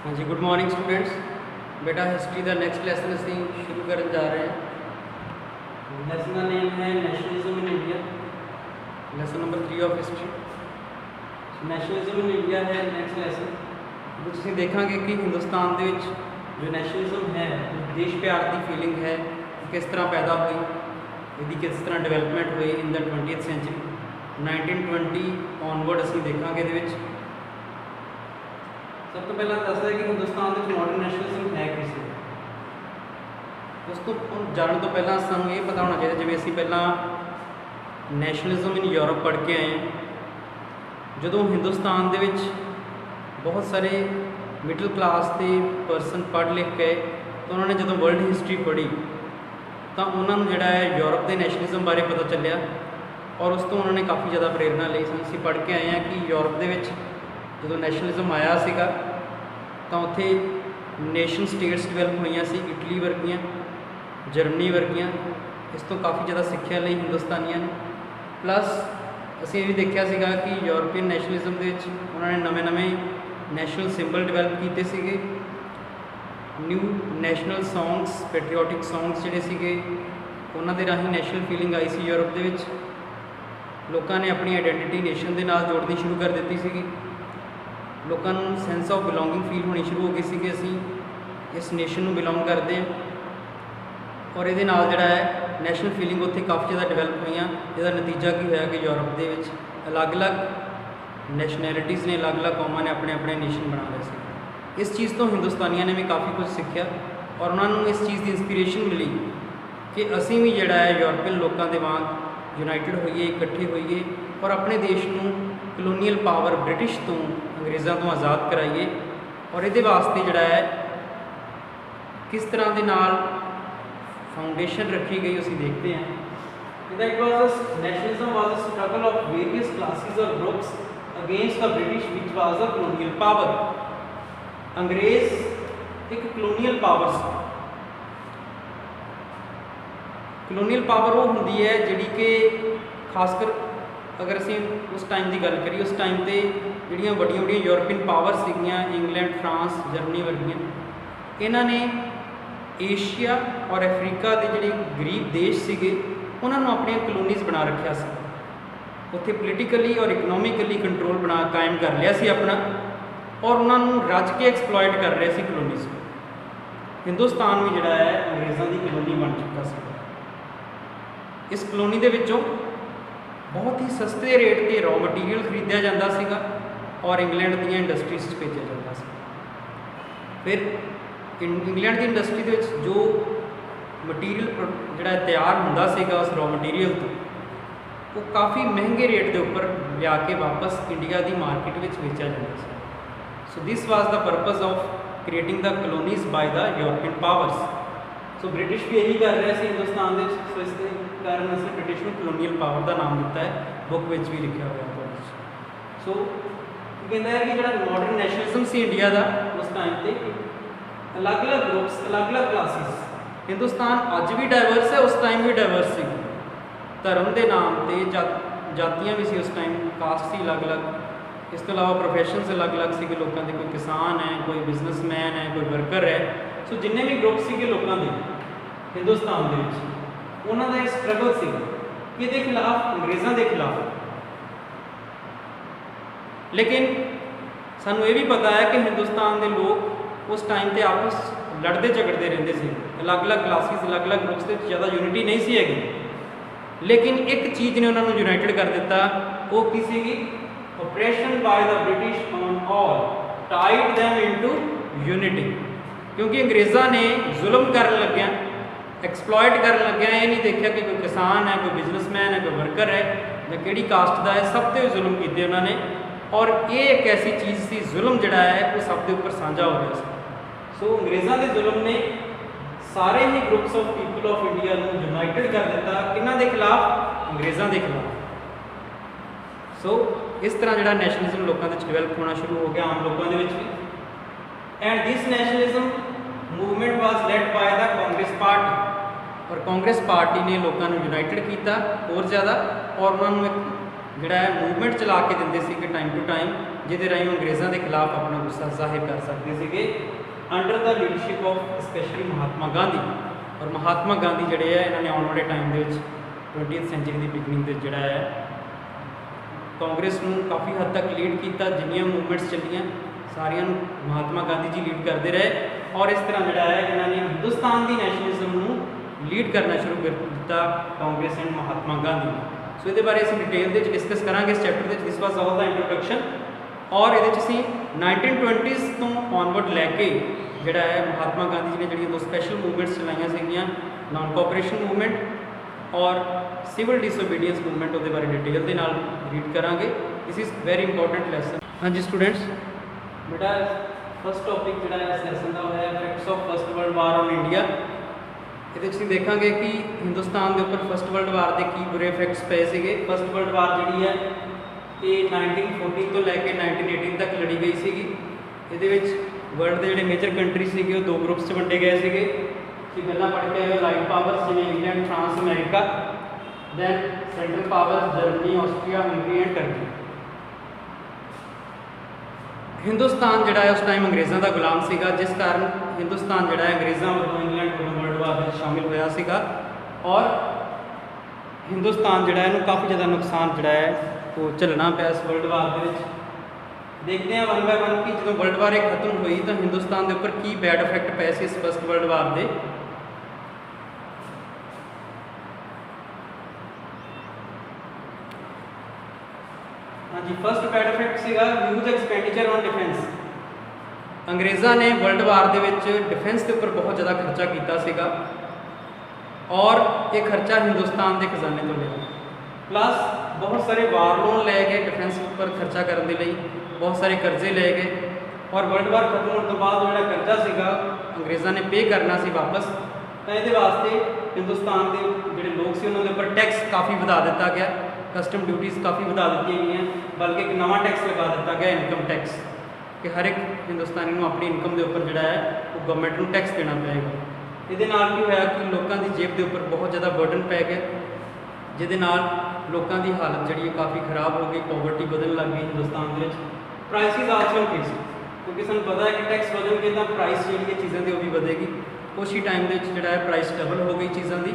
हाँ जी, good morning students. बेटा history का नैक्सट लैसन असी शुरू करन जा रहे हैं। लेसन का नेम है nationalism in India. Lesson number 3 of history. Nationalism in India है नेक्स्ट लेसन। जो तुसीं देखांगे कि हिंदुस्तान दे विच जो नेशनलिज्म है देश प्यार की फीलिंग है किस तरह पैदा हुई, इसकी किस तरह डिवेलपमेंट हुई in the 20th century 1920 onward असीं देखांगे। इहदे विच सब तो पहला दसदा है कि हिंदुस्तान के मॉडर्न नेशनलिज्म है किसी उस तो जानने तो पहला सानूं ये पता होना चाहिए, जिवें असीं पहला नैशनलिज्म इन यूरोप पढ़ के आए हैं। जदों हिंदुस्तान दे विच बहुत सारे मिडल क्लास के परसन पढ़ लिख गए तो उन्होंने जो वर्ल्ड हिस्ट्री पढ़ी तो उन्होंने जोड़ा है यूरोप के नैशनलिज्म बारे पता चलिया और उस तो उन्होंने काफ़ी ज़्यादा प्रेरणा ली। असीं पढ़ के आए हैं कि यूरोप के जो नैशनलिज्म आया सीगा तो उत्थे नेशन स्टेट्स डिवेलप हुई सी, इटली वर्गियाँ, जर्मनी वर्गियाँ। इस तो काफ़ी ज़्यादा सिक्ख्या ली हिंदुस्तानियों ने। प्लस असीं ये भी देखा सीगा कि यूरोपीयन नैशनलिज्म के उन्होंने नवे नवे नैशनल सिंबल डिवेलप किए सीगे। New national songs, patriotic songs जिहड़े सीगे उन्हां दे राहीं नैशनल फीलिंग आई सी यूरोप दे विच। लोगों ने अपनी आइडेंटिटी नेशन के नाल जोड़नी शुरू कर दी सी। लोगों को सेंस ऑफ बिलोंगिंग फील होनी शुरू हो गई सी कि असी इस नेशन में बिलोंग करते हैं और ये जोड़ा है नैशनल फीलिंग उत्थे काफ़ी ज़्यादा डिवेलप हुई। इसका नतीजा की होया कि यूरोप के अलग अलग नैशनैलिटीज़ ने, अलग अलग कौमां ने अपने अपने नेशन बना लए सी। इस चीज़ तो हिंदुस्तानियों ने भी काफ़ी कुछ सीखा और उन्होंने इस चीज़ की इंस्पीरेशन मिली कि असी भी जोड़ा है यूरोपियन लोगों के वांग यूनाइटेड होइए, इकट्ठे होइए और अपने देश को कलोनीअल पावर ब्रिटिश तो अंग्रेज़ों तो आज़ाद कराइए। और ये वास्ते जोड़ा है किस तरह के नाल फाउंडेशन रखी गई उसी देखते हैं। That was nationalism was a struggle of various classes or groups against the British, which was a colonial power. अंग्रेज एक colonial power सी। कलोनीअल पावर वो होंगी है जिहड़ी कि खासकर अगर असी उस टाइम की गल करिए, उस टाइम पर जोड़ियाँ वड्डियां वड्डियां यूरोपीयन पावर सीगियां, इंग्लैंड, फ्रांस, जर्मनी वर्गियां, इन्हां ने एशिया और अफ्रीका के जोड़े गरीब देश सीगे उन्होंने अपन कलोनीज बना रखा सी। उत्थे पोलीटिकली और इकनोमिकली कंट्रोल बना कायम कर लिया सी अपना और उन्होंने रज के एक्सप्लॉयट कर रहे सी कलोनीज। हिंदुस्तान भी जोड़ा है अंग्रेज़ों की कलोनी बन चुका सी। इस कलोनी के विचों बहुत ही सस्ते रेट पर रॉ मटीरियल खरीदा जाता सीगा और इंग्लैंड दी इंडस्ट्रीज भेजा जाता सी। फिर इंग्लैंड की इंडस्ट्री के जो मटीरियल जोड़ा तैयार होंदा सीगा उस रॉ मटीरियल तो वो काफ़ी महंगे रेट के उपर लिया के वापस इंडिया की मार्केट में बेचा जाता सी। So this was the purpose of creating the colonies by the European powers. So British भी यही कर रहे थे हिंदुस्तान के। सो इस कारण असं ब्रिटिश को कलोनीअल पावर का नाम दिता है, बुक में भी लिखा हुआ है। सो कहता है कि जो मॉडर्न नेशनलिज्म से इंडिया का उस टाइम पर अलग अलग ग्रुप्स, अलग अलग क्लासिस। हिंदुस्तान अज भी डाइवर्स है, उस टाइम भी डाइवर्स सी। धर्म के नाम पर जातियाँ भी सी उस टाइम, कास्ट सी अलग अलग। इस तो अलावा प्रोफैशनस अलग अलग से लोगों के, कोई किसान है, कोई बिजनेसमैन है, कोई वर्कर है। सो जिन्ने भी ग्रुप से लोगों के हिंदुस्तान के उन्होंने स्ट्रगल से कि खिलाफ, अंग्रेज़ों के खिलाफ। लेकिन सानू ये भी पता है कि हिंदुस्तान के लोग उस टाइम पर आपस लड़ते झगड़ते रहते थे। अलग अलग क्लासिस, अलग अलग ग्रुप्स के ज़्यादा यूनिटी नहीं सी हैगी। लेकिन एक चीज़ ने उन्होंने यूनाइटेड कर दिता, वो की सी operation by the British on all tied them into unity. क्योंकि अंग्रेज़ों ने जुल्म कर लग्या, एक्सप्लॉयट कर लग्या, ये नहीं देखा कि कोई किसान है, कोई बिजनेसमैन है, कोई वर्कर है या किहड़ी कास्ट का है, सब तो जुल्म किए उन्होंने। और ये एक ऐसी चीज़ सी, जुल्म जोड़ा है वो सब के उपर साझा हो रहा है। सो अंग्रेज़ों के जुल्म ने सारे ही groups of people of India को यूनाइटेड कर दिता। किन्हां दे खिलाफ? अंग्रेज़ों के खिलाफ। सो इस तरह जोड़ा नैशनलिज्म लोगों के डिवेलप होना शुरू हो गया, आम लोगों के भी। And this nationalism movement was led by the Congress party. और कांग्रेस पार्टी ने लोगों को यूनाइटेड किया और ज़्यादा और उन्होंने एक ਜਿਹੜਾ ਹੈ ਮੂਵਮੈਂਟ ਚਲਾ ਕੇ ਦਿੰਦੇ ਸੀਗੇ ਟਾਈਮ ਟੂ ਟਾਈਮ, ਜਿਹਦੇ ਰਾਹੀਂ ਉਹ ਅੰਗਰੇਜ਼ਾਂ ਦੇ ਖਿਲਾਫ ਆਪਣਾ ਗੁੱਸਾ ਜ਼ਾਹਿਰ ਕਰ ਸਕਦੇ ਸੀਗੇ under the leadership of specially Mahatma Gandhi. ਔਰ ਮਹਾਤਮਾ ਗਾਂਧੀ ਜਿਹੜੇ ਹੈ ਇਹਨਾਂ ਨੇ ਆਉਣ ਵਾਲੇ ਟਾਈਮ ਦੇ ਵਿੱਚ 20th ਸੈਂਚੁਰੀ ਦੀ ਬਿਗਨਿੰਗ ਦੇ ਜਿਹੜਾ ਹੈ ਕਾਂਗਰਸ ਨੂੰ ਕਾਫੀ ਹੱਦ ਤੱਕ ਲੀਡ ਕੀਤਾ। ਜਿੰਨੀਆਂ ਮੂਵਮੈਂਟਸ ਚੱਲੀਆਂ ਸਾਰੀਆਂ ਨੂੰ ਮਹਾਤਮਾ ਗਾਂਧੀ ਜੀ ਲੀਡ ਕਰਦੇ ਰਹੇ ਔਰ ਇਸ ਤਰ੍ਹਾਂ ਜਿਹੜਾ ਹੈ ਇਹਨਾਂ ਨੇ ਹਿੰਦੁਸਤਾਨ ਦੀ ਨੈਸ਼ਨਲਿਜ਼ਮ ਨੂੰ ਲੀਡ ਕਰਨਾ ਸ਼ੁਰੂ ਕਰ ਦਿੱਤਾ ਕਾਂਗਰਸ ਐਂਡ ਮਹਾਤਮਾ ਗਾਂਧੀ। ਸੋ ਇਹਦੇ ਬਾਰੇ ਅਸੀਂ ਡਿਟੇਲ ਦੇ ਵਿੱਚ ਡਿਸਕਸ ਕਰਾਂਗੇ ਇਸ ਚੈਪਟਰ ਦੇ ਵਿੱਚ। ਦਿਸ ਵਾਸ ਆਲ ਦਾ ਇੰਟਰੋਡਕਸ਼ਨ। ਔਰ ਇਹਦੇ 'ਚ ਅਸੀਂ 1920s ਤੋਂ ਔਨਵਰਡ ਲੈ ਕੇ ਜਿਹੜਾ ਹੈ ਮਹਾਤਮਾ ਗਾਂਧੀ ਜੀ ਨੇ ਜਿਹੜੀਆਂ 2 ਸਪੈਸ਼ਲ ਮੂਵਮੈਂਟਸ ਚਲਾਈਆਂ ਸੀਗੀਆਂ, ਨਾਨ ਕੋਆਪਰੇਸ਼ਨ ਮੂਵਮੈਂਟ ਔਰ ਸਿਵਲ ਡਿਸਓਬੀਡੀਐਂਸ ਮੂਵਮੈਂਟ, ਉਹਦੇ ਬਾਰੇ ਡਿਟੇਲ ਦੇ ਨਾਲ ਰੀਡ ਕਰਾਂਗੇ। This is very important lesson. ਹਾਂਜੀ ਸਟੂਡੈਂਟਸ, ਬੇਟਾ ਫਸਟ ਟੌਪਿਕ ਜਿਹੜਾ ਹੈ ਇਸ ਲੈਸਨ ਦਾ ਉਹ ਹੈ effects of first world war on India. ਇਹਦੇ 'ਚ ਅਸੀਂ ਦੇਖਾਂਗੇ ਕਿ ਹਿੰਦੁਸਤਾਨ ਦੇ ਉੱਪਰ ਫਸਟ ਵਰਲਡ ਵਾਰ ਦੇ ਕੀ ਬੁਰੇ ਇਫੈਕਟਸ ਪਏ ਸੀਗੇ। ਫਸਟ ਵਰਲਡ ਵਾਰ ਜਿਹੜੀ ਹੈ ਇਹ 1914 ਤੋਂ ਲੈ ਕੇ 1918 ਤੱਕ ਲੜੀ ਗਈ ਸੀਗੀ। ਇਹਦੇ ਵਿੱਚ ਵਰਲਡ ਦੇ ਜਿਹੜੇ ਮੇਜਰ ਕੰਟਰੀ ਸੀਗੇ ਉਹ 2 ਗਰੁੱਪਸ 'ਚ ਵੰਡੇ ਗਏ ਸੀਗੇ। ਕਿ ਪਹਿਲਾਂ ਪੜ੍ਹ ਕੇ ਆਏ ਲਾਈਟ ਪਾਵਰਸ ਜਿਵੇਂ ਇੰਗਲੈਂਡ, ਫਰਾਂਸ, ਅਮਰੀਕਾ, then central powers Germany, Austria, Hungary and Turkey. Hindustan ਜਿਹੜਾ ਹੈ ਉਸ ਟਾਈਮ ਅੰਗਰੇਜ਼ਾਂ ਦਾ ਗੁਲਾਮ ਸੀਗਾ, ਜਿਸ ਕਾਰਨ ਹਿੰਦੁਸਤਾਨ ਜਿਹੜਾ ਹੈ ਅੰਗਰੇਜ਼ਾਂ ਵੱਲੋਂ ਇੰਗਲੈਂਡ ਵੱਲੋਂ ਵਰਲਡ ਵਾਰ ਵਿੱਚ ਸ਼ਾਮਿਲ ਹੋਇਆ ਸੀਗਾ ਔਰ ਹਿੰਦੁਸਤਾਨ ਜਿਹੜਾ ਇਹਨੂੰ ਕਾਫੀ ਜ਼ਿਆਦਾ ਨੁਕਸਾਨ ਜਿਹੜਾ ਹੈ ਉਹ ਝੱਲਣਾ ਪਿਆ ਇਸ ਵਰਲਡ ਵਾਰ ਦੇ ਵਿੱਚ। ਦੇਖਦੇ ਹਾਂ 1 ਬਾਏ 1 ਕਿ ਜਦੋਂ ਵਰਲਡ ਵਾਰ ਖਤਮ ਹੋਈ ਤਾਂ ਹਿੰਦੁਸਤਾਨ ਦੇ ਉੱਪਰ ਕੀ ਬੈਡ ਇਫੈਕਟ ਪਏ ਸੀ ਇਸ ਫਸਟ ਵਰਲਡ ਵਾਰ ਦੇ। ਹਾਂਜੀ, ਫਸਟ ਬੈਡ ਇਫੈਕਟ ਸੀਗਾ ਹਿਊਜ ਐਕਸਪੈਂਡੀਚਰ ਔਨ ਡਿਫੈਂਸ। ਅੰਗਰੇਜ਼ਾਂ ਨੇ ਵਰਲਡ ਵਾਰ ਦੇ ਵਿੱਚ ਡਿਫੈਂਸ ਦੇ ਉੱਪਰ ਬਹੁਤ ਜ਼ਿਆਦਾ ਖਰਚਾ ਕੀਤਾ ਸੀਗਾ ਔਰ ਇਹ ਖਰਚਾ ਹਿੰਦੁਸਤਾਨ ਦੇ ਖਜ਼ਾਨੇ ਤੋਂ ਲਿਆ। ਪਲੱਸ ਬਹੁਤ ਸਾਰੇ ਵਾਰ ਲੋਨ ਲਏ ਗਏ ਡਿਫੈਂਸ ਉੱਪਰ ਖਰਚਾ ਕਰਨ ਦੇ ਲਈ, ਬਹੁਤ ਸਾਰੇ ਕਰਜ਼ੇ ਲਏ ਗਏ ਔਰ ਵਰਲਡ ਵਾਰ ਖਤਮ ਹੋਣ ਤੋਂ ਬਾਅਦ ਜਿਹੜਾ ਕਰਜ਼ਾ ਸੀਗਾ ਅੰਗਰੇਜ਼ਾਂ ਨੇ ਪੇ ਕਰਨਾ ਸੀ ਵਾਪਸ, ਤਾਂ ਇਹਦੇ ਵਾਸਤੇ ਹਿੰਦੁਸਤਾਨ ਦੇ ਜਿਹੜੇ ਲੋਕ ਸੀ ਉਹਨਾਂ ਦੇ ਉੱਪਰ ਟੈਕਸ ਕਾਫੀ ਵਧਾ ਦਿੱਤਾ ਗਿਆ। ਕਸਟਮ ਡਿਊਟੀਜ਼ ਕਾਫੀ ਵਧਾ ਦਿੱਤੀਆਂ ਗਈਆਂ, ਬਲਕਿ ਇੱਕ ਨਵਾਂ ਟੈਕਸ ਲਗਾ ਦਿੱਤਾ ਗਿਆ ਇਨਕਮ ਟੈਕਸ, ਕਿ ਹਰ ਇੱਕ ਹਿੰਦੁਸਤਾਨੀ ਨੂੰ ਆਪਣੀ ਇਨਕਮ ਦੇ ਉੱਪਰ ਜਿਹੜਾ ਹੈ ਉਹ ਗਵਰਨਮੈਂਟ ਨੂੰ ਟੈਕਸ ਦੇਣਾ ਪਏਗਾ। ਇਹਦੇ ਨਾਲ ਕੀ ਹੋਇਆ ਕਿ ਲੋਕਾਂ ਦੀ ਜੇਬ ਦੇ ਉੱਪਰ ਬਹੁਤ ਜ਼ਿਆਦਾ ਬਰਡਨ ਪੈ ਗਿਆ, ਜਿਹਦੇ ਨਾਲ ਲੋਕਾਂ ਦੀ ਹਾਲਤ ਜਿਹੜੀ ਹੈ ਕਾਫੀ ਖਰਾਬ ਹੋ ਗਈ, ਪੋਵਰਟੀ ਵਧਣ ਲੱਗ ਗਈ ਹਿੰਦੁਸਤਾਨ ਦੇ ਵਿੱਚ। ਪ੍ਰਾਈਸਿਸ ਆਲਸੋ ਇੰਕਰੀਜ਼, ਕਿਉਂਕਿ ਸਾਨੂੰ ਪਤਾ ਹੈ ਕਿ ਟੈਕਸ ਵਧਣਗੇ ਤਾਂ ਪ੍ਰਾਈਸ ਜਿਹੜੀ ਹੈ ਚੀਜ਼ਾਂ ਦੀ ਉਹ ਵੀ ਵਧੇਗੀ। ਕੁਛ ਹੀ ਟਾਈਮ ਦੇ ਵਿੱਚ ਜਿਹੜਾ ਹੈ ਪ੍ਰਾਈਸ ਡਬਲ ਹੋ ਗਈ ਚੀਜ਼ਾਂ ਦੀ,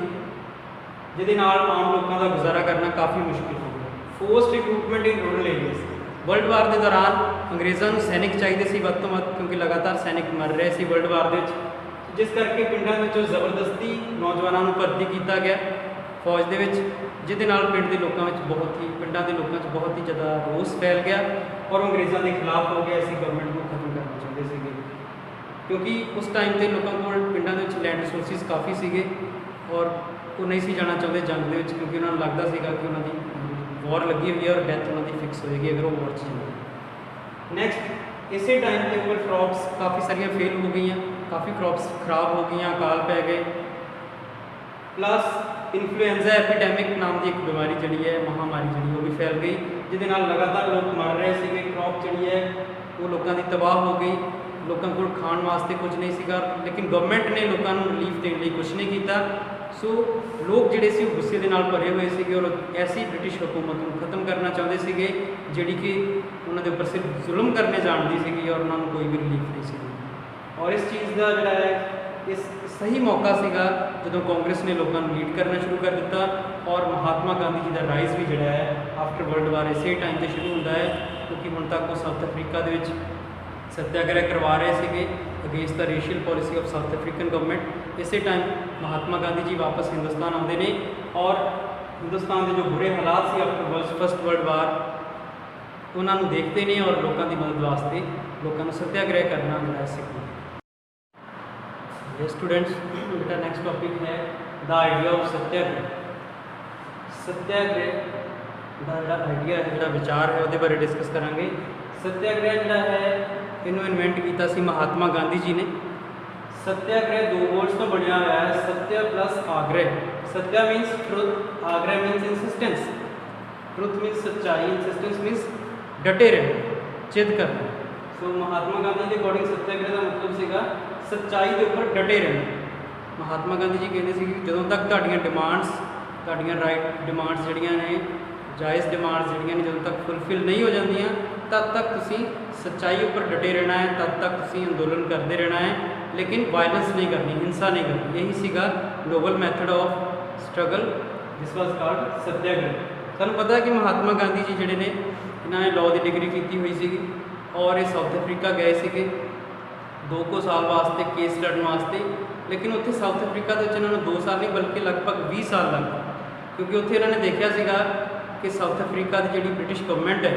ਜਿਹਦੇ ਨਾਲ ਆਮ ਲੋਕਾਂ ਦਾ ਗੁਜ਼ਾਰਾ ਕਰਨਾ ਕਾਫੀ ਮੁਸ਼ਕਿਲ ਹੋ ਗਿਆ। ਫੋਰਸਡ ਰਿਕਰੂਟਮੈਂਟ ਇਨ ਰੂਰਲ ਏਰੀਆਜ਼। ਵਰਲਡ ਵਾਰ ਦੇ ਦੌਰਾਨ ਅੰਗਰੇਜ਼ਾਂ ਨੂੰ ਸੈਨਿਕ ਚਾਹੀਦੇ ਸੀ ਵੱਧ ਤੋਂ ਵੱਧ, ਕਿਉਂਕਿ ਲਗਾਤਾਰ ਸੈਨਿਕ ਮਰ ਰਹੇ ਸੀ ਵਰਲਡ ਵਾਰ ਦੇ ਵਿੱਚ, ਜਿਸ ਕਰਕੇ ਪਿੰਡਾਂ ਵਿੱਚੋਂ ਜ਼ਬਰਦਸਤੀ ਨੌਜਵਾਨਾਂ ਨੂੰ ਭਰਤੀ ਕੀਤਾ ਗਿਆ ਫੌਜ ਦੇ ਵਿੱਚ, ਜਿਹਦੇ ਨਾਲ ਪਿੰਡਾਂ ਦੇ ਲੋਕਾਂ 'ਚ ਬਹੁਤ ਹੀ ਜ਼ਿਆਦਾ ਰੋਸ ਫੈਲ ਗਿਆ ਔਰ ਅੰਗਰੇਜ਼ਾਂ ਦੇ ਖਿਲਾਫ ਹੋ ਗਿਆ। ਅਸੀਂ ਗਵਰਨਮੈਂਟ ਨੂੰ ਖਤਮ ਕਰਨਾ ਚਾਹੁੰਦੇ ਸੀਗੇ, ਕਿਉਂਕਿ ਉਸ ਟਾਈਮ ਤੇ ਲੋਕਾਂ ਕੋਲ ਪਿੰਡਾਂ ਦੇ ਵਿੱਚ ਲੈਂਡ ਰਿਸੋਰਸਿਸ ਕਾਫੀ ਸੀਗੇ ਔਰ ਉਹ ਨਹੀਂ ਸੀ ਜਾਣਾ ਚਾਹੁੰਦੇ ਜੰਗ ਦੇ ਵਿੱਚ, ਕਿਉਂਕਿ ਉਹਨਾਂ ਨੂੰ ਲੱਗਦਾ ਸੀਗਾ ਕਿ ਉਹਨਾਂ ਦੀ ਵਾਰ ਲੱਗੀ ਹੋਈ ਹੈ ਔਰ ਡੈਥ ਉਹਨਾਂ ਦੀ ਫਿਕਸ ਹੋਏਗੀ ਅਗਰ ਉਹ ਵਾਰ 'ਚ ਜਾਂਦੇ। ਨੈਕਸਟ, ਇਸੇ ਟਾਈਮ ਤੇ ਉੱਪਰ ਕ੍ਰੌਪਸ ਕਾਫੀ ਸਾਰੀਆਂ ਫੇਲ ਹੋ ਗਈਆਂ, ਕਾਫੀ ਕ੍ਰੌਪਸ ਖਰਾਬ ਹੋ ਗਈਆਂ, ਅਕਾਲ ਪੈ ਗਏ। ਪਲੱਸ ਇਨਫਲੂਐਂਜ਼ਾ ਐਪੀਡੈਮਿਕ ਨਾਮ ਦੀ ਇੱਕ ਬਿਮਾਰੀ ਜਿਹੜੀ ਹੈ, ਮਹਾਮਾਰੀ ਜਿਹੜੀ ਉਹ ਵੀ ਫੈਲ ਗਈ, ਜਿਹਦੇ ਨਾਲ ਲਗਾਤਾਰ ਲੋਕ ਮਰ ਰਹੇ ਸੀਗੇ। ਕ੍ਰੌਪ ਜਿਹੜੀ ਹੈ ਉਹ ਲੋਕਾਂ ਦੀ ਤਬਾਹ ਹੋ ਗਈ, ਲੋਕਾਂ ਕੋਲ ਖਾਣ ਵਾਸਤੇ ਕੁਝ ਨਹੀਂ ਸੀਗਾ, ਲੇਕਿਨ ਗਵਰਨਮੈਂਟ ਨੇ ਲੋਕਾਂ ਨੂੰ ਰਿਲੀਫ ਦੇਣ ਲਈ ਕੁਝ ਨਹੀਂ ਕੀਤਾ। ਸੋ ਲੋਕ ਜਿਹੜੇ ਸੀ ਉਹ ਗੁੱਸੇ ਦੇ ਨਾਲ ਭਰੇ ਹੋਏ ਸੀਗੇ ਔਰ ਐਸੀ ਬ੍ਰਿਟਿਸ਼ ਹਕੂਮਤ ਨੂੰ ਖਤਮ ਕਰਨਾ ਚਾਹੁੰਦੇ ਸੀਗੇ ਜਿਹੜੀ ਕਿ ਉਹਨਾਂ ਦੇ ਉੱਪਰ ਸਿਰਫ ਜ਼ੁਲਮ ਕਰਨੇ ਜਾਣਦੀ ਸੀਗੀ ਔਰ ਉਹਨਾਂ ਨੂੰ ਕੋਈ ਵੀ ਰਿਲੀਫ ਨਹੀਂ ਸੀ। ਔਰ ਇਸ ਚੀਜ਼ ਦਾ ਜਿਹੜਾ ਹੈ ਇਸ ਸਹੀ ਮੌਕਾ ਸੀਗਾ ਜਦੋਂ ਕਾਂਗਰਸ ਨੇ ਲੋਕਾਂ ਨੂੰ ਲੀਡ ਕਰਨਾ ਸ਼ੁਰੂ ਕਰ ਦਿੱਤਾ ਔਰ ਮਹਾਤਮਾ ਗਾਂਧੀ ਜੀ ਦਾ ਰਾਈਜ਼ ਵੀ ਜਿਹੜਾ ਹੈ ਆਫਟਰ ਵਰਲਡ ਵਾਰ ਇਸੇ ਟਾਈਮ ਤੇ ਸ਼ੁਰੂ ਹੁੰਦਾ ਹੈ, ਕਿਉਂਕਿ ਹੁਣ ਤੱਕ ਉਹ ਸਾਊਥ ਅਫਰੀਕਾ ਦੇ ਵਿੱਚ ਸੱਤਿਆਗ੍ਰਹਿ ਕਰਵਾ ਰਹੇ ਸੀਗੇ against the racial policy of south African government. ਇਸੇ ਟਾਈਮ ਮਹਾਤਮਾ ਗਾਂਧੀ ਜੀ ਵਾਪਸ ਹਿੰਦੁਸਤਾਨ ਆਉਂਦੇ ਨੇ ਔਰ ਹਿੰਦੁਸਤਾਨ ਦੇ ਜੋ ਬੁਰੇ ਹਾਲਾਤ ਸੀ ਆਫਟਰ ਫਸਟ ਵਰਲਡ ਵਾਰ ਉਹਨਾਂ ਨੂੰ ਦੇਖਦੇ ਨੇ ਔਰ ਲੋਕਾਂ ਦੀ ਮਦਦ ਵਾਸਤੇ ਲੋਕਾਂ ਨੂੰ ਸੱਤਿਆਗ੍ਰਹਿ ਕਰਨਾ ਜਿਹੜਾ ਸਿੱਖਦੇ। स्टूडेंट्स, बेटा नेक्स्ट टॉपिक है द आइडिया ऑफ सत्याग्रह। सत्याग्रह का जो आइडिया है, जो विचार है, उसके बारे डिस्कस करांगे। सत्याग्रह जो है इन्हों इन्वेंट किया सी महात्मा गांधी जी ने। सत्याग्रह 2 वर्ड्स तो बनया हुआ है, सत्य प्लस आग्रह। सत्य मीन्स ट्रुथ, आग्रह मीन्स इंसिस्टेंस। ट्रुथ मीन्स सच्चाई, इंसिस्टेंस मीन्स डटे रहना, जिद करना। सो महात्मा गांधी के अकॉर्डिंग सत्याग्रह का मतलब सीगा सच्चाई के उपर डटे रहना। महात्मा गांधी जी कहते हैं कि जो तक तुहाडियां डिमांड्स, तुहाडियां राइट डिमांड्स जिहड़ियां ने ਜਾਇਜ਼ ਡਿਮਾਂਡਸ ਜਿਹੜੀਆਂ ਨੇ ਜਦੋਂ ਤੱਕ ਫੁੱਲਫਿਲ ਨਹੀਂ ਹੋ ਜਾਂਦੀਆਂ ਤਦ ਤੱਕ ਤੁਸੀਂ ਸੱਚਾਈ ਉੱਪਰ ਡਟੇ ਰਹਿਣਾ ਹੈ, ਤਦ ਤੱਕ ਤੁਸੀਂ ਅੰਦੋਲਨ ਕਰਦੇ ਰਹਿਣਾ ਹੈ, ਲੇਕਿਨ ਵਾਇਲੈਂਸ ਨਹੀਂ ਕਰਨੀ, ਹਿੰਸਾ ਨਹੀਂ ਕਰਨੀ। ਇਹੀ ਸੀਗਾ noble method of struggle, this was called satyagraha. ਤੁਹਾਨੂੰ ਪਤਾ ਹੈ ਕਿ ਮਹਾਤਮਾ ਗਾਂਧੀ ਜੀ ਜਿਹੜੇ ਨੇ ਇਹਨਾਂ ਨੇ ਲਾਅ ਦੀ ਡਿਗਰੀ ਕੀਤੀ ਹੋਈ ਸੀਗੀ ਔਰ ਇਹ ਸਾਊਥ ਅਫਰੀਕਾ ਗਏ ਸੀਗੇ 2 ਸਾਲ ਵਾਸਤੇ ਕੇਸ ਲੜਨ ਵਾਸਤੇ, ਲੇਕਿਨ ਉੱਥੇ ਸਾਊਥ ਅਫਰੀਕਾ ਦੇ ਵਿੱਚ ਇਹਨਾਂ ਨੂੰ 2 ਸਾਲ ਨਹੀਂ ਬਲਕਿ ਲਗਭਗ 20 ਸਾਲ ਲੱਗ ਗਏ, ਕਿਉਂਕਿ ਉੱਥੇ ਇਹਨਾਂ ਨੇ ਦੇਖਿਆ ਸੀਗਾ ਕਿ ਸਾਊਥ ਅਫਰੀਕਾ ਦੀ ਜਿਹੜੀ ਬ੍ਰਿਟਿਸ਼ ਗਵਰਨਮੈਂਟ ਹੈ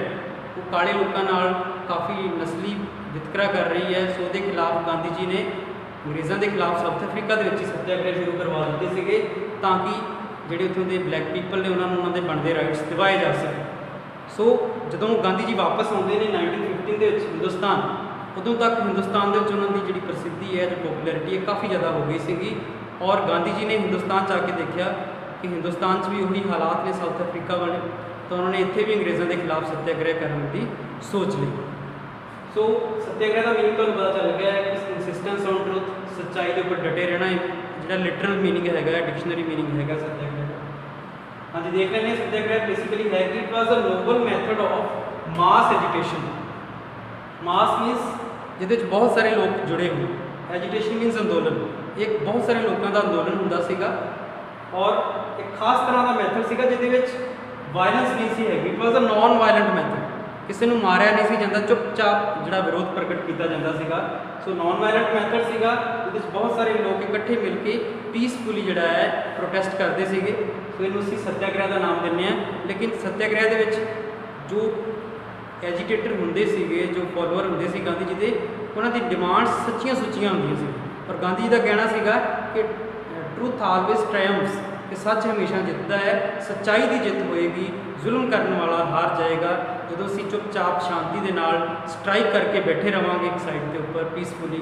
ਉਹ ਕਾਲੇ ਲੋਕਾਂ ਨਾਲ ਕਾਫੀ ਨਸਲੀ ਵਿਤਕਰਾ ਕਰ ਰਹੀ ਹੈ। ਸੋ ਉਹਦੇ ਖਿਲਾਫ ਗਾਂਧੀ ਜੀ ਨੇ ਅੰਗਰੇਜ਼ਾਂ ਦੇ ਖਿਲਾਫ ਸਾਊਥ ਅਫਰੀਕਾ ਦੇ ਵਿੱਚ ਹੀ ਸੱਤਿਆਗ੍ਰਹਿ ਸ਼ੁਰੂ ਕਰਵਾ ਦਿੱਤੇ ਸੀਗੇ ਤਾਂ ਕਿ ਜਿਹੜੇ ਉੱਥੋਂ ਦੇ ਬਲੈਕ ਪੀਪਲ ਨੇ ਉਹਨਾਂ ਦੇ ਬਣਦੇ ਰਾਈਟਸ ਦਿਵਾਏ ਜਾ ਸਕਣ। ਸੋ ਜਦੋਂ ਗਾਂਧੀ ਜੀ ਵਾਪਸ ਆਉਂਦੇ ਨੇ 1915 ਦੇ ਵਿੱਚ ਹਿੰਦੁਸਤਾਨ, ਉਦੋਂ ਤੱਕ ਹਿੰਦੁਸਤਾਨ ਦੇ ਵਿੱਚ ਉਹਨਾਂ ਦੀ ਜਿਹੜੀ ਪ੍ਰਸਿੱਧੀ ਹੈ, ਜੋ ਪੋਪੂਲੈਰਿਟੀ ਹੈ, ਕਾਫੀ ਜ਼ਿਆਦਾ ਹੋ ਗਈ ਸੀਗੀ ਔਰ ਗਾਂਧੀ ਜੀ ਨੇ ਹਿੰਦੁਸਤਾਨ 'ਚ ਆ ਕੇ ਦੇਖਿਆ ਕਿ ਹਿੰਦੁਸਤਾਨ 'ਚ ਵੀ ਉਹੀ ਹਾਲਾਤ ਨੇ ਸਾਊਥ ਅਫਰੀਕਾ ਵਾਲੇ, ਤਾਂ ਉਹਨਾਂ ਨੇ ਇੱਥੇ ਵੀ ਅੰਗਰੇਜ਼ਾਂ ਦੇ ਖਿਲਾਫ ਸੱਤਿਆਗ੍ਰਹਿ ਕਰਨ ਦੀ ਸੋਚ ਲਈ। ਸੋ ਸੱਤਿਆਗ੍ਰਹਿ ਦਾ ਮੀਨਿੰਗ ਤੁਹਾਨੂੰ ਪਤਾ ਚੱਲ ਗਿਆ ਹੈ ਕਿ ਇੰਸਿਸਟੈਂਸ ਔਨ ਟਰੂਥ, ਸੱਚਾਈ ਦੇ ਉੱਪਰ ਡਟੇ ਰਹਿਣਾ, ਜਿਹੜਾ ਲਿਟਰਲ ਮੀਨਿੰਗ ਹੈਗਾ, ਡਿਕਸ਼ਨਰੀ ਮੀਨਿੰਗ ਹੈਗਾ ਸੱਤਿਆਗ੍ਰਹਿ ਦਾ। ਹਾਂਜੀ, ਦੇਖ ਲੈਂਦੇ ਹਾਂ ਸੱਤਿਆਗ੍ਰਹਿ ਬੇਸਿਕਲੀ ਹੈ ਕਿ it was a noble method of mass agitation. Mass means ਜਿਹਦੇ ਵਿੱਚ ਬਹੁਤ ਸਾਰੇ ਲੋਕ ਜੁੜੇ ਹੋਏ, ਐਜੀਟੇਸ਼ਨ ਮੀਨਸ ਅੰਦੋਲਨ, ਇੱਕ ਬਹੁਤ ਸਾਰੇ ਲੋਕਾਂ ਦਾ ਅੰਦੋਲਨ ਹੁੰਦਾ ਸੀਗਾ ਔਰ ਇੱਕ ਖਾਸ ਤਰ੍ਹਾਂ ਦਾ ਮੈਥਡ ਸੀਗਾ ਜਿਹਦੇ ਵਿੱਚ ਵਾਇਲੈਂਸ ਨਹੀਂ ਸੀ ਹੈਗੀ। It was a non violent method, ਕਿਸੇ ਨੂੰ ਮਾਰਿਆ ਨਹੀਂ ਸੀ ਜਾਂਦਾ, ਚੁੱਪਚਾਪ ਜਿਹੜਾ ਵਿਰੋਧ ਪ੍ਰਗਟ ਕੀਤਾ ਜਾਂਦਾ ਸੀਗਾ। ਸੋ ਨਾਨ ਵਾਇਲੈਂਟ ਮੈਥਡ ਸੀਗਾ ਜਿਹਦੇ ਵਿੱਚ ਬਹੁਤ ਸਾਰੇ ਲੋਕ ਇਕੱਠੇ ਮਿਲ ਕੇ ਪੀਸਫੁਲੀ ਜਿਹੜਾ ਹੈ ਪ੍ਰੋਟੈਸਟ ਕਰਦੇ ਸੀਗੇ। ਸੋ ਇਹਨੂੰ ਅਸੀਂ ਸੱਤਿਆਗ੍ਰਹਿ ਦਾ ਨਾਮ ਦਿੰਦੇ ਹਾਂ। ਲੇਕਿਨ ਸੱਤਿਆਗ੍ਰਹਿ ਦੇ ਵਿੱਚ ਜੋ ਐਜੀਟੇਟਰ ਹੁੰਦੇ ਸੀਗੇ, ਜੋ ਫੋਲੋਅਰ ਹੁੰਦੇ ਸੀ ਗਾਂਧੀ ਜੀ ਦੇ, ਉਹਨਾਂ ਦੀ ਡਿਮਾਂਡਸ ਸੱਚੀਆਂ ਸੁੱਚੀਆਂ ਹੁੰਦੀਆਂ ਸੀ ਔਰ ਗਾਂਧੀ ਜੀ ਦਾ ਕਹਿਣਾ ਸੀਗਾ ਕਿ ਟਰੂਥ ਆਲਵੇਜ਼ ਟ੍ਰਾਇੰਫਸ, ਕਿ ਸੱਚ ਹਮੇਸ਼ਾ ਜਿੱਤਦਾ ਹੈ, ਸੱਚਾਈ ਦੀ ਜਿੱਤ ਹੋਏਗੀ, ਜ਼ੁਲਮ ਕਰਨ ਵਾਲਾ ਹਾਰ ਜਾਏਗਾ। ਜਦੋਂ ਅਸੀਂ ਚੁੱਪਚਾਪ ਸ਼ਾਂਤੀ ਦੇ ਨਾਲ ਸਟ੍ਰਾਈਕ ਕਰਕੇ ਬੈਠੇ ਰਵਾਂਗੇ ਇੱਕ ਸਾਈਡ ਦੇ ਉੱਪਰ ਪੀਸਫੁਲੀ,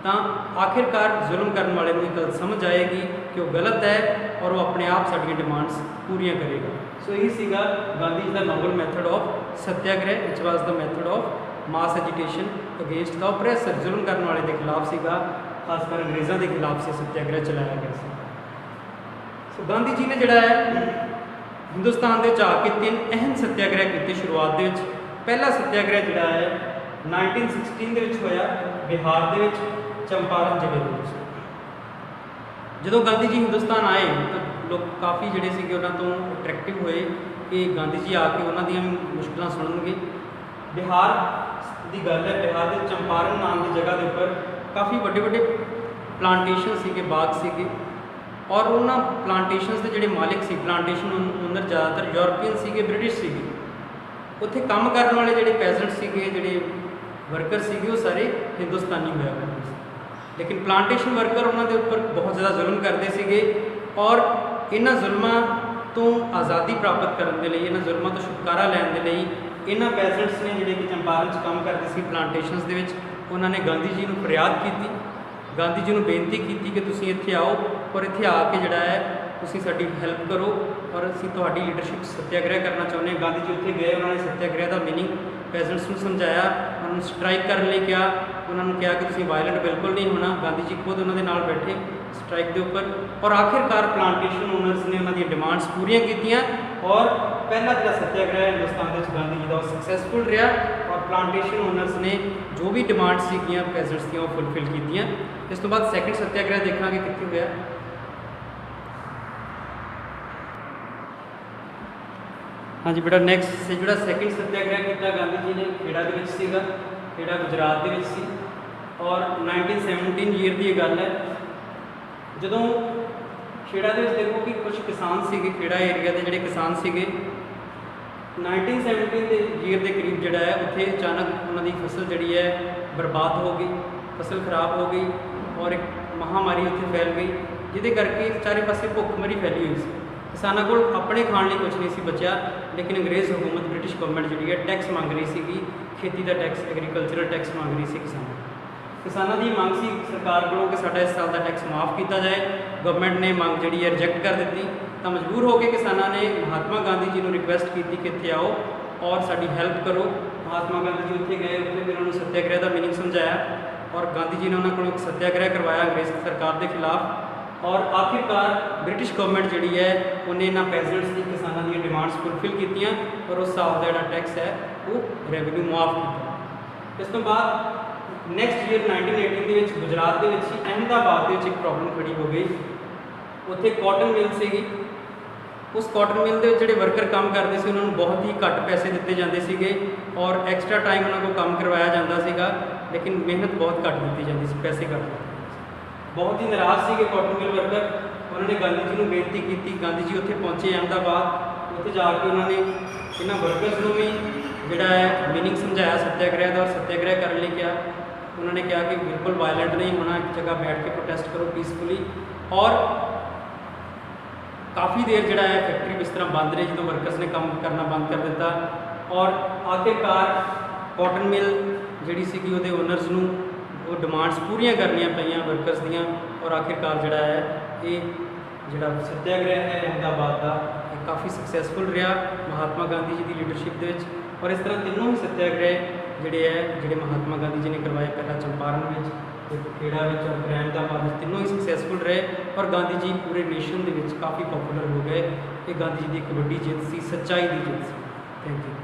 ਤਾਂ ਆਖਿਰਕਾਰ ਜ਼ੁਲਮ ਕਰਨ ਵਾਲੇ ਨੂੰ ਇਹ ਗੱਲ ਸਮਝ ਆਏਗੀ ਕਿ ਉਹ ਗਲਤ ਹੈ ਔਰ ਉਹ ਆਪਣੇ ਆਪ ਸਾਡੀਆਂ ਡਿਮਾਂਡਸ ਪੂਰੀਆਂ ਕਰੇਗਾ। ਸੋ ਇਹ ਸੀਗਾ ਗਾਂਧੀ ਜੀ ਦਾ noble method of satyagraha, which was the method of mass agitation against the oppressor, ਜ਼ੁਲਮ ਕਰਨ ਵਾਲੇ ਦੇ ਖਿਲਾਫ ਸੀਗਾ, ਖਾਸ ਕਰ ਅੰਗਰੇਜ਼ਾਂ ਦੇ ਖਿਲਾਫ ਸੀ ਸੱਤਿਆਗ੍ਰਹਿ ਚਲਾਇਆ ਗਿਆ ਸੀ। ਸੋ ਗਾਂਧੀ ਜੀ ਨੇ ਜਿਹੜਾ ਹੈ ਹਿੰਦੁਸਤਾਨ ਦੇ 'ਚ ਆ ਕੇ 3 ਅਹਿਮ ਸੱਤਿਆਗ੍ਰਹਿ ਕੀਤੇ ਸ਼ੁਰੂਆਤ ਦੇ ਵਿੱਚ। ਪਹਿਲਾ ਸੱਤਿਆਗ੍ਰਹਿ ਜਿਹੜਾ ਹੈ 1916 ਦੇ ਵਿੱਚ ਹੋਇਆ ਬਿਹਾਰ ਦੇ ਵਿੱਚ, ਚੰਪਾਰਨ ਜ਼ਿਲ੍ਹੇ ਦੇ ਵਿੱਚ। ਜਦੋਂ ਗਾਂਧੀ ਜੀ ਹਿੰਦੁਸਤਾਨ ਆਏ ਤਾਂ ਲੋਕ ਕਾਫੀ ਜਿਹੜੇ ਸੀਗੇ ਉਹਨਾਂ ਤੋਂ ਅਟਰੈਕਟਿਵ ਹੋਏ ਕਿ ਗਾਂਧੀ ਜੀ ਆ ਕੇ ਉਹਨਾਂ ਦੀਆਂ ਮੁਸ਼ਕਲਾਂ ਸੁਣਨਗੇ। ਬਿਹਾਰ ਦੀ ਗੱਲ ਹੈ, ਬਿਹਾਰ ਦੇ ਚੰਪਾਰਨ ਨਾਮ ਦੀ ਜਗ੍ਹਾ ਦੇ ਉੱਪਰ ਕਾਫੀ ਵੱਡੇ ਵੱਡੇ ਪਲਾਂਟੇਸ਼ਨ ਸੀਗੇ, ਬਾਗ ਸੀਗੇ ਔਰ ਉਹਨਾਂ ਪਲਾਂਟੇਸ਼ਨਸ ਦੇ ਜਿਹੜੇ ਮਾਲਿਕ ਸੀ, ਪਲਾਂਟੇਸ਼ਨ ਓਨਰ ਜ਼ਿਆਦਾਤਰ ਯੂਰਪੀਅਨ ਸੀਗੇ, ਬ੍ਰਿਟਿਸ਼ ਸੀਗੇ। ਉੱਥੇ ਕੰਮ ਕਰਨ ਵਾਲੇ ਜਿਹੜੇ ਪੈਜ਼ੈਂਟ ਸੀਗੇ, ਜਿਹੜੇ ਵਰਕਰ ਸੀਗੇ, ਉਹ ਸਾਰੇ ਹਿੰਦੁਸਤਾਨੀ ਹੋਇਆ ਕਰਦੇ ਸੀ। ਲੇਕਿਨ ਪਲਾਂਟੇਸ਼ਨ ਵਰਕਰ ਉਹਨਾਂ ਦੇ ਉੱਪਰ ਬਹੁਤ ਜ਼ਿਆਦਾ ਜ਼ੁਲਮ ਕਰਦੇ ਸੀਗੇ ਔਰ ਇਹਨਾਂ ਜ਼ੁਲਮਾਂ ਤੋਂ ਆਜ਼ਾਦੀ ਪ੍ਰਾਪਤ ਕਰਨ ਦੇ ਲਈ, ਇਹਨਾਂ ਜ਼ੁਲਮਾਂ ਤੋਂ ਛੁਟਕਾਰਾ ਲੈਣ ਦੇ ਲਈ ਇਹਨਾਂ ਪੈਜ਼ੈਂਟਸ ਨੇ ਜਿਹੜੇ ਕਿ ਚੰਪਾਰਨ 'ਚ ਕੰਮ ਕਰਦੇ ਸੀ ਪਲਾਂਟੇਸ਼ਨਸ ਦੇ ਵਿੱਚ, ਉਹਨਾਂ ਨੇ ਗਾਂਧੀ ਜੀ ਨੂੰ ਫਰਿਆਦ ਕੀਤੀ, ਗਾਂਧੀ ਜੀ ਨੂੰ ਬੇਨਤੀ ਕੀਤੀ ਕਿ ਤੁਸੀਂ ਇੱਥੇ ਆਓ ਔਰ ਇੱਥੇ ਆ ਕੇ ਜਿਹੜਾ ਹੈ ਤੁਸੀਂ ਸਾਡੀ ਹੈਲਪ ਕਰੋ ਔਰ ਅਸੀਂ ਤੁਹਾਡੀ ਲੀਡਰਸ਼ਿਪ ਸੱਤਿਆਗ੍ਰਹਿ ਕਰਨਾ ਚਾਹੁੰਦੇ ਹਾਂ। ਗਾਂਧੀ ਜੀ ਉੱਥੇ ਗਏ, ਉਹਨਾਂ ਨੇ ਸੱਤਿਆਗ੍ਰਹਿ ਦਾ ਮੀਨਿੰਗ ਪੈਜ਼ੈਂਟਸ ਨੂੰ ਸਮਝਾਇਆ, ਉਹਨਾਂ ਨੂੰ ਸਟ੍ਰਾਈਕ ਕਰਨ ਲਈ ਕਿਹਾ, ਉਹਨਾਂ ਨੂੰ ਕਿਹਾ ਕਿ ਤੁਸੀਂ ਵਾਇਲੈਂਟ ਬਿਲਕੁਲ ਨਹੀਂ ਹੋਣਾ। ਗਾਂਧੀ ਜੀ ਖੁਦ ਉਹਨਾਂ ਦੇ ਨਾਲ ਬੈਠੇ ਸਟ੍ਰਾਈਕ ਦੇ ਉੱਪਰ ਔਰ ਆਖਿਰਕਾਰ ਪਲਾਂਟੇਸ਼ਨ ਓਨਰਸ ਨੇ ਉਹਨਾਂ ਦੀਆਂ ਡਿਮਾਂਡਸ ਪੂਰੀਆਂ ਕੀਤੀਆਂ ਔਰ ਪਹਿਲਾ ਜਿਹੜਾ ਸੱਤਿਆਗ੍ਰਹਿ ਹਿੰਦੁਸਤਾਨ ਦੇ ਵਿੱਚ ਗਾਂਧੀ ਜੀ ਦਾ ਉਹ ਸਕਸੈਸਫੁਲ ਰਿਹਾ ਔਰ ਪਲਾਂਟੇਸ਼ਨ ਓਨਰਸ ਨੇ ਜੋ ਵੀ ਡਿਮਾਂਡਸ ਸੀਗੀਆਂ ਪੈਜ਼ੈਂਟਸ ਦੀਆਂ ਉਹ ਫੁੱਲਫਿਲ ਕੀਤੀਆਂ। ਇਸ ਤੋਂ ਬਾਅਦ ਸੈਕਿੰਡ ਸੱਤਿਆਗ੍ਰਹਿ ਦੇਖਾਂਗੇ ਕਿੱਥੇ ਹੋਇਆ। ਹਾਂਜੀ ਬੇਟਾ, ਨੈਕਸਟ ਜਿਹੜਾ ਸੈਕਿੰਡ ਸੱਤਿਆਗ੍ਰਹਿ ਕੀਤਾ ਗਾਂਧੀ ਜੀ ਨੇ ਖੇੜਾ ਦੇ ਵਿੱਚ ਸੀਗਾ, ਖੇੜਾ ਗੁਜਰਾਤ ਦੇ ਵਿੱਚ ਸੀ ਔਰ 1917 ਈਅਰ ਦੀ ਇਹ ਗੱਲ ਹੈ। ਜਦੋਂ ਖੇੜਾ ਦੇ ਵਿੱਚ ਦੇਖੋ ਕਿ ਕੁਝ ਕਿਸਾਨ ਸੀਗੇ, ਖੇੜਾ ਏਰੀਆ ਦੇ ਜਿਹੜੇ ਕਿਸਾਨ ਸੀਗੇ 1917 ਦੇ ਈਅਰ ਦੇ ਕਰੀਬ ਜਿਹੜਾ ਹੈ ਉੱਥੇ ਅਚਾਨਕ ਉਹਨਾਂ ਦੀ ਫਸਲ ਜਿਹੜੀ ਹੈ ਬਰਬਾਦ ਹੋ ਗਈ, ਫਸਲ ਖਰਾਬ ਹੋ ਗਈ ਔਰ ਇੱਕ ਮਹਾਮਾਰੀ ਉੱਥੇ ਫੈਲ ਗਈ, ਜਿਹਦੇ ਕਰਕੇ ਚਾਰੇ ਪਾਸੇ ਭੁੱਖਮਰੀ ਫੈਲੀ ਹੋਈ ਸੀ। ਕਿਸਾਨਾਂ ਕੋਲ ਆਪਣੇ ਖਾਣ ਲਈ ਕੁਝ ਨਹੀਂ ਸੀ ਬਚਿਆ, ਲੇਕਿਨ ਅੰਗਰੇਜ਼ ਹਕੂਮਤ, ਬ੍ਰਿਟਿਸ਼ ਗਵਰਨਮੈਂਟ ਜਿਹੜੀ ਹੈ ਟੈਕਸ ਮੰਗ ਰਹੀ ਸੀਗੀ, ਖੇਤੀ ਦਾ ਟੈਕਸ, ਐਗਰੀਕਲਚਰਲ ਟੈਕਸ ਮੰਗ ਰਹੀ ਸੀ ਕਿਸਾਨਾਂ ਦੀ ਮੰਗ ਸੀ ਸਰਕਾਰ ਕੋਲੋਂ ਕਿ ਸਾਡਾ ਇਸ ਸਾਲ ਦਾ ਟੈਕਸ ਮਾਫ ਕੀਤਾ ਜਾਏ। ਗਵਰਨਮੈਂਟ ਨੇ ਮੰਗ ਜਿਹੜੀ ਹੈ ਰਿਜੈਕਟ ਕਰ ਦਿੱਤੀ, ਤਾਂ ਮਜਬੂਰ ਹੋ ਕੇ ਕਿਸਾਨਾਂ ਨੇ ਮਹਾਤਮਾ ਗਾਂਧੀ ਜੀ ਨੂੰ ਰਿਕੁਐਸਟ ਕੀਤੀ ਕਿ ਇੱਥੇ ਆਓ ਔਰ ਸਾਡੀ ਹੈਲਪ ਕਰੋ। ਮਹਾਤਮਾ ਗਾਂਧੀ ਜੀ ਉੱਥੇ ਗਏ, ਉੱਥੇ ਵੀ ਉਹਨਾਂ ਨੂੰ ਸੱਤਿਆਗ੍ਰਹਿ ਦਾ ਮੀਨਿੰਗ ਸਮਝਾਇਆ ਔਰ ਗਾਂਧੀ ਜੀ ਨੇ ਉਹਨਾਂ ਕੋਲੋਂ ਇੱਕ ਸੱਤਿਆਗ੍ਰਹਿ ਕਰਵਾਇਆ ਅੰਗਰੇਜ਼ ਸਰਕਾਰ ਦੇ ਖਿਲਾਫ ਔਰ ਆਖਿਰਕਾਰ ਬ੍ਰਿਟਿਸ਼ ਗਵਰਨਮੈਂਟ ਜਿਹੜੀ ਹੈ ਉਹਨੇ ਇਹਨਾਂ ਪੈਜ਼ੈਂਟਸ ਦੀ ਕਿਸਾਨਾਂ ਦੀਆਂ ਡਿਮਾਂਡਸ ਫੁਲਫਿਲ ਕੀਤੀਆਂ ਔਰ ਉਸ ਹਿਸਾਬ ਦਾ ਜਿਹੜਾ ਟੈਕਸ ਹੈ ਉਹ ਰੈਵਨਿਊ ਮੁਆਫ ਕੀਤਾ। ਇਸ ਤੋਂ ਬਾਅਦ ਨੈਕਸਟ ਈਅਰ 1918 ਦੇ ਵਿੱਚ ਗੁਜਰਾਤ ਦੇ ਵਿੱਚ ਹੀ ਅਹਿਮਦਾਬਾਦ ਦੇ ਵਿੱਚ ਇੱਕ ਪ੍ਰੋਬਲਮ ਖੜੀ ਹੋ ਗਈ। ਉੱਥੇ ਕਾਟਨ ਮਿਲ ਸੀਗੀ। ਉਸ ਕਾਟਨ ਮਿਲ ਦੇ ਵਿੱਚ ਜਿਹੜੇ ਵਰਕਰ ਕੰਮ ਕਰਦੇ ਸੀ ਉਹਨਾਂ ਨੂੰ ਬਹੁਤ ਹੀ ਘੱਟ ਪੈਸੇ ਦਿੱਤੇ ਜਾਂਦੇ ਸੀਗੇ ਔਰ ਐਕਸਟਰਾ ਟਾਈਮ ਉਹਨਾਂ ਕੋਲ ਕੰਮ ਕਰਵਾਇਆ ਜਾਂਦਾ ਸੀਗਾ, ਲੇਕਿਨ ਮਿਹਨਤ ਬਹੁਤ ਘੱਟ ਦਿੱਤੀ ਜਾਂਦੀ ਸੀ, ਪੈਸੇ ਘੱਟ ਦਿੱਤੇ ਜਾਂਦੇ ਸੀ। ਬਹੁਤ ਹੀ ਨਾਰਾਜ਼ ਸੀਗੇ ਕਾਟਨ ਮਿਲ ਵਰਕਰ। ਉਹਨਾਂ ਨੇ ਗਾਂਧੀ ਜੀ ਨੂੰ ਬੇਨਤੀ ਕੀਤੀ। ਗਾਂਧੀ ਜੀ ਉੱਥੇ ਪਹੁੰਚੇ ਅਹਿਮਦਾਬਾਦ। ਉੱਥੇ ਜਾ ਕੇ ਉਹਨਾਂ ਨੇ ਇਹਨਾਂ ਵਰਕਰਸ ਨੂੰ ਵੀ ਜਿਹੜਾ ਹੈ ਮੀਨਿੰਗ ਸਮਝਾਇਆ ਸੱਤਿਆਗ੍ਰਹਿ ਦਾ ਔਰ ਸੱਤਿਆਗ੍ਰਹਿ ਕਰਨ ਲਈ ਕਿਹਾ। ਉਹਨਾਂ ਨੇ ਕਿਹਾ ਕਿ ਬਿਲਕੁਲ ਵਾਇਲੈਂਟ ਨਹੀਂ ਹੋਣਾ, ਇੱਕ ਜਗ੍ਹਾ ਬੈਠ ਕੇ ਪ੍ਰੋਟੈਸਟ ਕਰੋ ਪੀਸਫੁਲੀ। ਔਰ ਕਾफ़ी देर ਜਿਹੜਾ ਹੈ ਫੈਕਟਰੀ ਇਸ ਤਰ੍ਹਾਂ ਬੰਦ ਰਹੀ ਜਦੋਂ ਵਰਕਰਸ ਨੇ ਕੰਮ ਕਰਨਾ ਬੰਦ ਕਰ ਦਿੱਤਾ ਔਰ ਆਖਿਰਕਾਰ ਕਾਟਨ ਮਿਲ ਜਿਹੜੀ ਸੀਗੀ ਉਹਦੇ ਓਨਰਸ ਨੂੰ ਉਹ ਡਿਮਾਂਡਸ ਪੂਰੀਆਂ ਕਰਨੀਆਂ ਪਈਆਂ ਵਰਕਰਸ ਦੀਆਂ ਔਰ ਆਖਿਰਕਾਰ ਜਿਹੜਾ ਹੈ ਇਹ ਜਿਹੜਾ ਸੱਤਿਆਗ੍ਰਹਿ ਹੈ ਅਹਿਮਦਾਬਾਦ ਦਾ ਇਹ ਕਾफ़ੀ ਸਕਸੈਸਫੁਲ ਰਿਹਾ ਮਹਾਤਮਾ ਗਾਂਧੀ ਜੀ ਦੀ ਲੀਡਰਸ਼ਿਪ ਦੇ ਵਿੱਚ। ਔਰ ਇਸ ਤਰ੍ਹਾਂ ਤਿੰਨੋਂ ਹੀ ਸੱਤਿਆਗ੍ਰਹਿ ਜਿਹੜੇ ਮਹਾਤਮਾ ਗਾਂਧੀ ਜੀ ਨੇ ਕਰਵਾਏ, ਪਹਿਲਾਂ ਚੰਪਾਰਨ ਵਿੱਚ, ਫਿਰ ਖੇੜਾ ਵਿੱਚ ਔਰ ਫਿਰ ਅਹਿਮਦਾਬਾਦ ਵਿੱਚ, ਤਿੰਨੋਂ ਹੀ ਸਕਸੈਸਫੁਲ ਰਹੇ ਔਰ ਗਾਂਧੀ ਜੀ ਪੂਰੇ ਨੇਸ਼ਨ ਦੇ ਵਿੱਚ ਕਾफ़ੀ ਪਪੂਲਰ ਹੋ ਗਏ। ਇਹ ਗਾਂਧੀ ਜੀ ਦੀ ਇੱਕ ਵੱਡੀ ਜਿੱਤ ਸੀ, ਸੱਚਾਈ ਦੀ ਜਿੱਤ ਸੀ। Thank you.